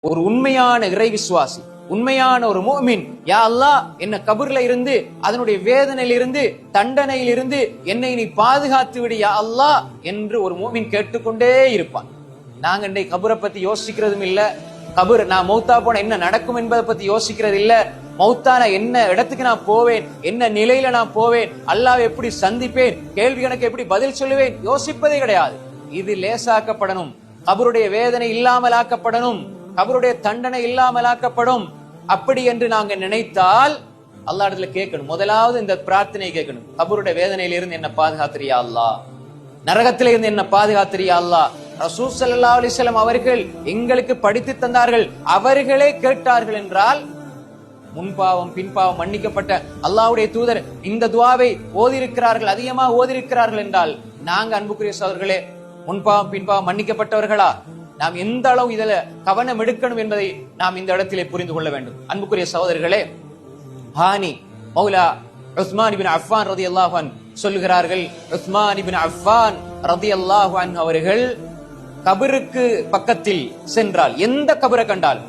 ஒரு உண்மையான இறை விசுவாசி, உண்மையான ஒரு முஃமின், யா அல்லாஹ் என்ன கபர்ல இருந்து, அதனுடைய வேதனையில் இருந்து, தண்டனையில் இருந்து என்னை நீ பாதுகாத்து விடு யா அல்லாஹ் என்று ஒரு முஃமின் கேட்டுக்கொண்டே இருப்பான். நாங்க இன்றைக்கு கபரை பத்தி யோசிக்கிறதும் இல்ல, கபர் நான் மௌத்தா போன என்ன நடக்கும் என்பதை பத்தி யோசிக்கிறது இல்ல, மௌத்தான என்ன இடத்துக்கு நான் போவேன், என்ன நிலையில நான் போவேன், அல்லாஹ் எப்படி சந்திப்பேன், கேள்வி கணக்கு எப்படி பதில் சொல்லுவேன், யோசிப்பதே கிடையாது. இது லேசாக்கப்படணும், கபருடைய வேதனை இல்லாமலாக்கப்படணும், கபருடைய தண்டனை இல்லாமலாக்கப்படும். அப்படி என்று நாங்க நினைத்தால் அல்லாஹ் இடத்துல கேட்கணும். முதலாவது இந்த பிரார்த்தனை கேட்கணும், கபருடைய வேதனையில இருந்து என்ன பாதுகாத்திரியா அல்லாஹ், நரகத்தில இருந்து என்ன பாதுகாத்திரியா அல்லாஹ். ரசூல் ஸல்லல்லாஹு அலைஹி வஸல்லம் அவர்கள் எங்களுக்கு படித்து தந்தார்கள், அவர்களே கேட்டார்கள் என்றால் முன்பாவம் பின்பாவம் மன்னிக்கப்பட்ட அல்லாஹ்வுடைய தூதர் இந்த துஆவை ஓதியிருக்கிறார்கள், அதிகமாக ஓதியிருக்கிறார்கள் என்றால் நாங்க அன்புக்குரிய சகோதரர்களே முன்பாவம் பின்பாவம் மன்னிக்கப்பட்டவர்களா? நாம் எந்த அளவு இதுல கவனம் எடுக்கணும் என்பதை நாம் இந்த இடத்திலே புரிந்து கொள்ள வேண்டும். அன்புக்குரிய சகோதரர்களே, ஹானி மௌலா உஸ்மான் இப்னு அஃபான் ரலியல்லாஹு அன்ஹு சொல்லுகிறார்கள், உஸ்மான் இப்னு அஃபான் ரலியல்லாஹு அன்ஹு அவர்கள் கபருக்கு பக்கத்தில் சென்றால், எந்த கபரை கண்டால்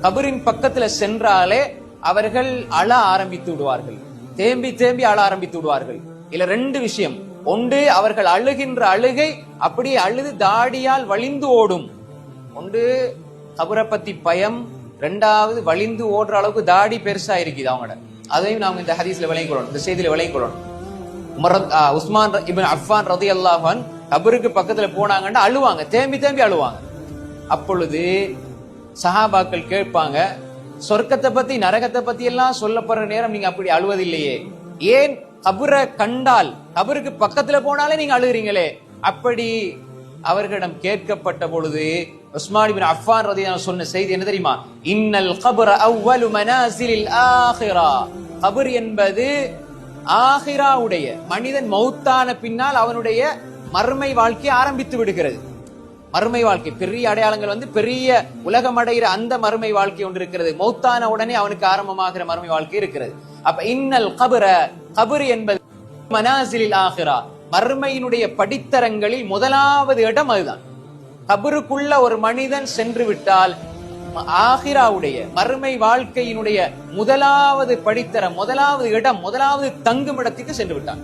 கபரின் பக்கத்துல சென்றாலே அவர்கள் அழ ஆரம்பித்து விடுவார்கள், தேம்பி தேம்பி அழ ஆரம்பித்து விடுவார்கள். இல்ல ரெண்டு விஷயம், ஒன்று அவர்கள் அழுகின்ற அழுகை அப்படியே அழுது தாடியால் வழிந்து ஓடும். ஒன்று கபரை பத்தி பயம், ரெண்டாவது வழிந்து ஓடுற அளவுக்கு தாடி பெருசா இருக்குது அவங்களோட. அதையும் நாம இந்த ஹதீஸ்ல விளங்கிக் கொள்ளணும், இந்த செய்தியில விளங்கிக் கொள்ளணும். உஸ்மான் இப்னு அஃபான் ரலியல்லாஹு அன்ஹு கபருக்கு பக்கத்துல போனாங்கன்னா அழுவாங்க, தேம்பி தேம்பி அழுவாங்க. அப்பொழுது சஹாபாக்கள் கேட்பாங்க, சொர்க்கத்தை பத்தி நரகத்தை பத்தி எல்லாம் சொல்லப்படுற நேரம் நீங்க அப்படி அழுவதில்லையே, ஏன் கபரை கண்டால் கபருக்கு பக்கத்துல போனாலே நீங்க அழுகிறீங்களே? அப்படி அவர்களிடம் கேட்கப்பட்ட பொழுது உஸ்மான் இப்னு அஃபான் ரலியல்லாஹு அன்ஹு சொன்ன செய்தி என்ன தெரியுமா? இன்னல் கப்ர அவ்வலு மனாசிலில் ஆகிரா. கபர் என்பது ஆகிராவுடைய, மனிதன் மௌத்தான பின்னால் அவனுடைய மறுமை வாழ்க்கை ஆரம்பித்து விடுகிறது. மறுமை வாழ்க்கை பெரிய அடையாளங்கள் வந்து பெரிய உலகம் அடைகிற அந்த மறுமை வாழ்க்கை ஒன்று இருக்கிறது. மௌத்தான உடனே அவனுக்கு ஆரம்பமாகிற மறுமை வாழ்க்கை இருக்கிறது. அப்ப இன்னல் கபர, கபர் என்பது மனாசிலில் ஆகிரா, மறுமையினுடைய படித்தரங்களில் முதலாவது இடம் அதுதான். கபருக்குள்ள ஒரு மனிதன் சென்று விட்டால் ஆகிராவுடைய மறுமை வாழ்க்கையினுடைய முதலாவது படித்தரம், முதலாவது இடம், முதலாவது தங்கும் இடத்துக்கு சென்று விட்டான்.